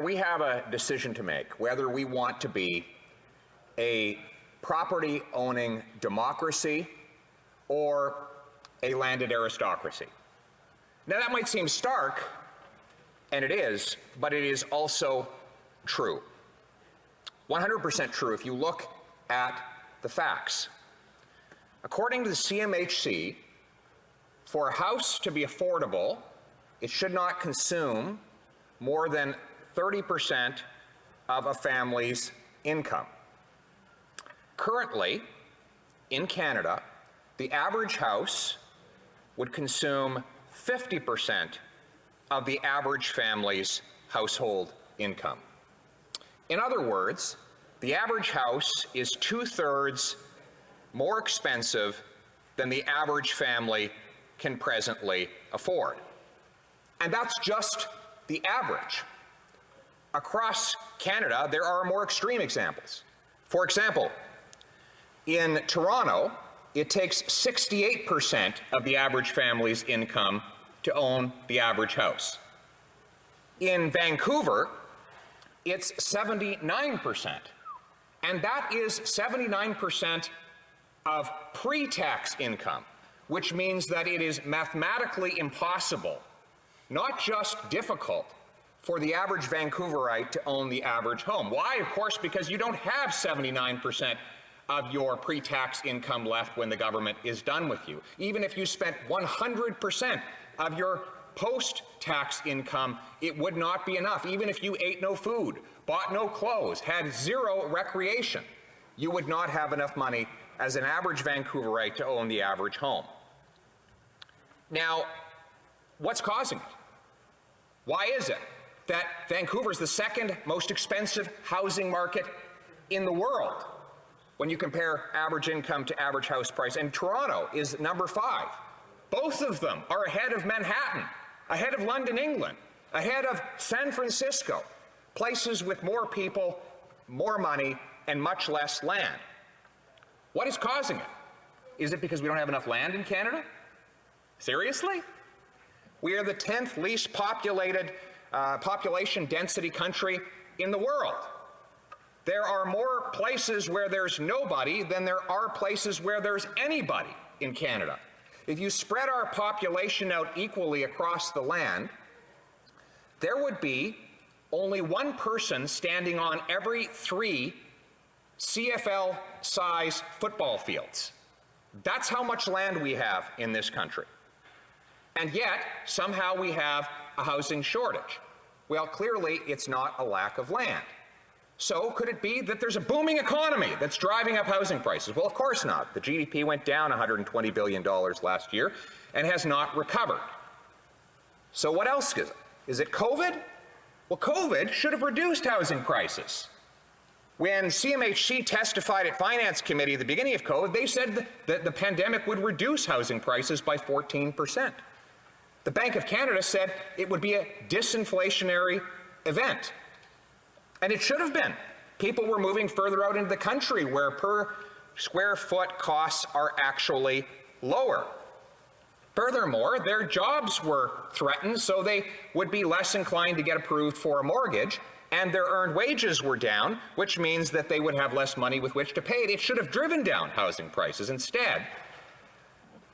We have a decision to make whether we want to be a property-owning democracy or a landed aristocracy. Now, that might seem stark, and it is, but it is also true. 100% true if you look at the facts. According to the CMHC, for a house to be affordable, it should not consume more than 30% of a family's income. Currently, in Canada, the average house would consume 50% of the average family's household income. In other words, the average house is 2/3 more expensive than the average family can presently afford. And that's just the average. Across Canada, there are more extreme examples. For example, in Toronto, it takes 68% of the average family's income to own the average house. In Vancouver, it's 79%, and that is 79% of pre-tax income, which means that it is mathematically impossible, not just difficult, for the average Vancouverite to own the average home. Why? Of course, because you don't have 79% of your pre-tax income left when the government is done with you. Even if you spent 100% of your post-tax income, it would not be enough. Even if you ate no food, bought no clothes, had zero recreation, you would not have enough money as an average Vancouverite to own the average home. Now, what's causing it? Why is it that Vancouver is the second most expensive housing market in the world when you compare average income to average house price, and Toronto is number 5? Both of them are ahead of Manhattan, ahead of London, England, ahead of San Francisco, places with more people, more money, and much less land. What is causing it? Is it because we don't have enough land in Canada? Seriously? We are the 10th least populated population density country in the world. There are more places where there's nobody than there are places where there's anybody in Canada. If you spread our population out equally across the land, there would be only one person standing on every 3 CFL-size football fields. That's how much land we have in this country. And yet, somehow we have a housing shortage. Well, clearly, it's not a lack of land. So could it be that there's a booming economy that's driving up housing prices? Well, of course not. The GDP went down $120 billion last year and has not recovered. So what else is it? Is it COVID? Well, COVID should have reduced housing prices. When CMHC testified at Finance Committee at the beginning of COVID, they said that the pandemic would reduce housing prices by 14%. The Bank of Canada said it would be a disinflationary event. And it should have been. People were moving further out into the country where per square foot costs are actually lower. Furthermore, their jobs were threatened, so they would be less inclined to get approved for a mortgage, and their earned wages were down, which means that they would have less money with which to pay it. It should have driven down housing prices. Instead,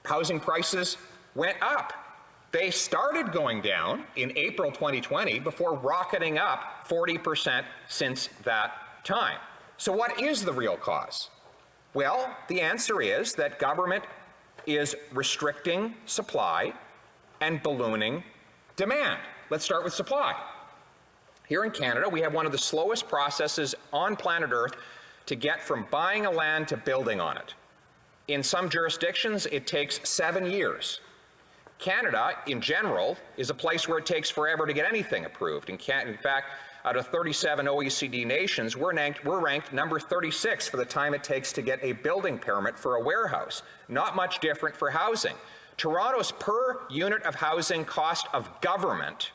housing prices went up. They started going down in April 2020 before rocketing up 40% since that time. So what is the real cause? Well, the answer is that government is restricting supply and ballooning demand. Let's start with supply. Here in Canada, we have one of the slowest processes on planet Earth to get from buying a land to building on it. In some jurisdictions, it takes 7 years. Canada, in general, is a place where it takes forever to get anything approved. In fact, out of 37 OECD nations, we're ranked number 36 for the time it takes to get a building permit for a warehouse. Not much different for housing. Toronto's per unit of housing cost of government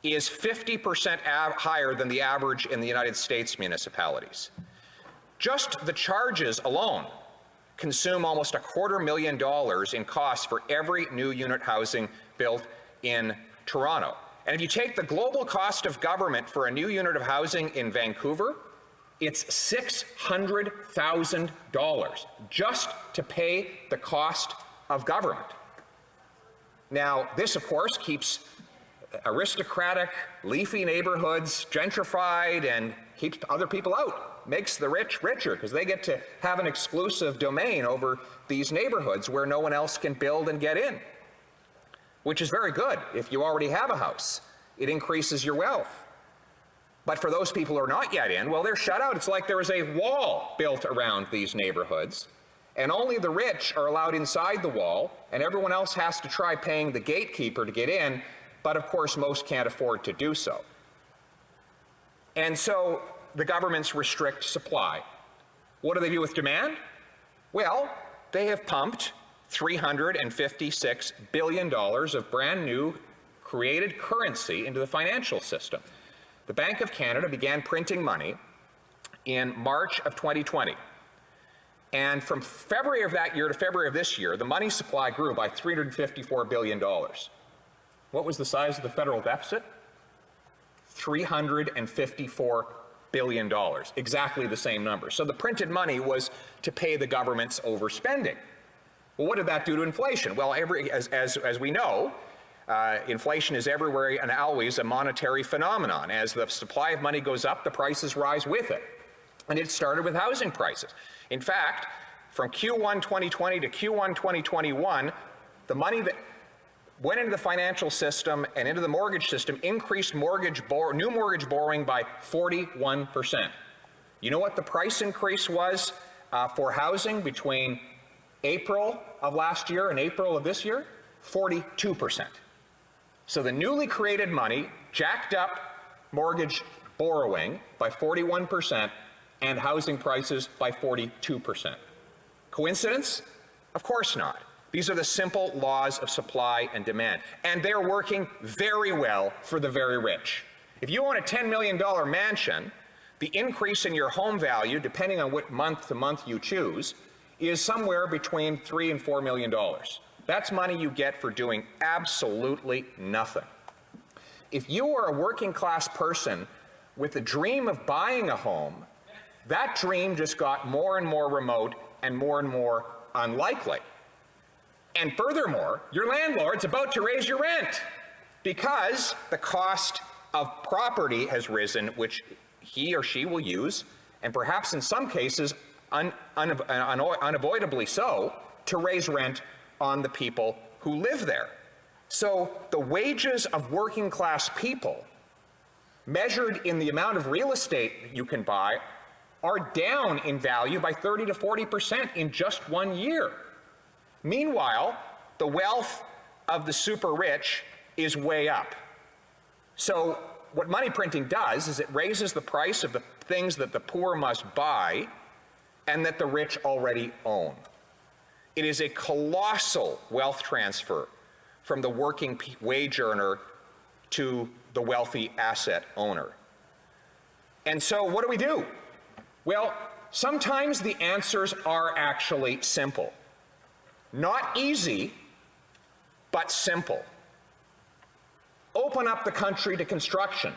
is 50% higher than the average in the United States municipalities. Just the charges alone consume almost $250,000 in costs for every new unit housing built in Toronto. And if you take the global cost of government for a new unit of housing in Vancouver, it's $600,000 just to pay the cost of government. Now, this, of course, keeps aristocratic, leafy neighborhoods gentrified and keeps other people out, makes the rich richer because they get to have an exclusive domain over these neighborhoods where no one else can build and get in, which is very good if you already have a house. It increases your wealth. But for those people who are not yet in, well, they're shut out. It's like there is a wall built around these neighborhoods, and only the rich are allowed inside the wall, and everyone else has to try paying the gatekeeper to get in, but of course most can't afford to do so. And so the governments restrict supply. What do they do with demand? Well, they have pumped $356 billion of brand new created currency into the financial system. The Bank of Canada began printing money in March of 2020. And from February of that year to February of this year, the money supply grew by $354 billion. What was the size of the federal deficit? $354 billion, exactly the same number. So the printed money was to pay the government's overspending. Well, what did that do to inflation? Well, as we know, inflation is everywhere and always a monetary phenomenon. As the supply of money goes up, the prices rise with it. And it started with housing prices. In fact, from Q1 2020 to Q1 2021, the money that went into the financial system and into the mortgage system increased new mortgage borrowing by 41%. You know what the price increase was for housing between April of last year and April of this year? 42%. So the newly created money jacked up mortgage borrowing by 41% and housing prices by 42%. Coincidence? Of course not. These are the simple laws of supply and demand, and they're working very well for the very rich. If you own a $10 million mansion, the increase in your home value, depending on what month to month you choose, is somewhere between $3 and $4 million. That's money you get for doing absolutely nothing. If you are a working class person with the dream of buying a home, that dream just got more and more remote and more unlikely. And furthermore, your landlord's about to raise your rent because the cost of property has risen, which he or she will use, and perhaps in some cases unavoidably so, to raise rent on the people who live there. So the wages of working class people, measured in the amount of real estate you can buy, are down in value by 30 to 40% in just 1 year. Meanwhile, the wealth of the super rich is way up. So what money printing does is it raises the price of the things that the poor must buy and that the rich already own. It is a colossal wealth transfer from the working wage earner to the wealthy asset owner. And so what do? Well, sometimes the answers are actually simple. Not easy, but simple. Open up the country to construction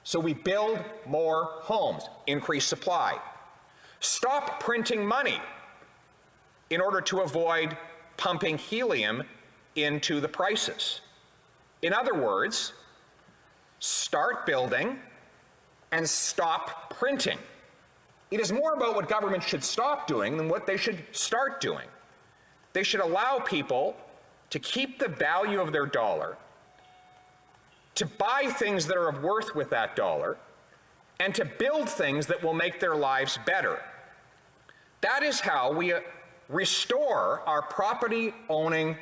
so we build more homes, increase supply. Stop printing money in order to avoid pumping helium into the prices. In other words, start building and stop printing. It is more about what government should stop doing than what they should start doing. They should allow people to keep the value of their dollar, to buy things that are of worth with that dollar, and to build things that will make their lives better. That is how we restore our property-owning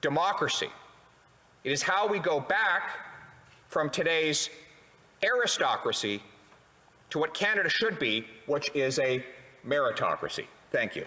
democracy. It is how we go back from today's aristocracy to what Canada should be, which is a meritocracy. Thank you.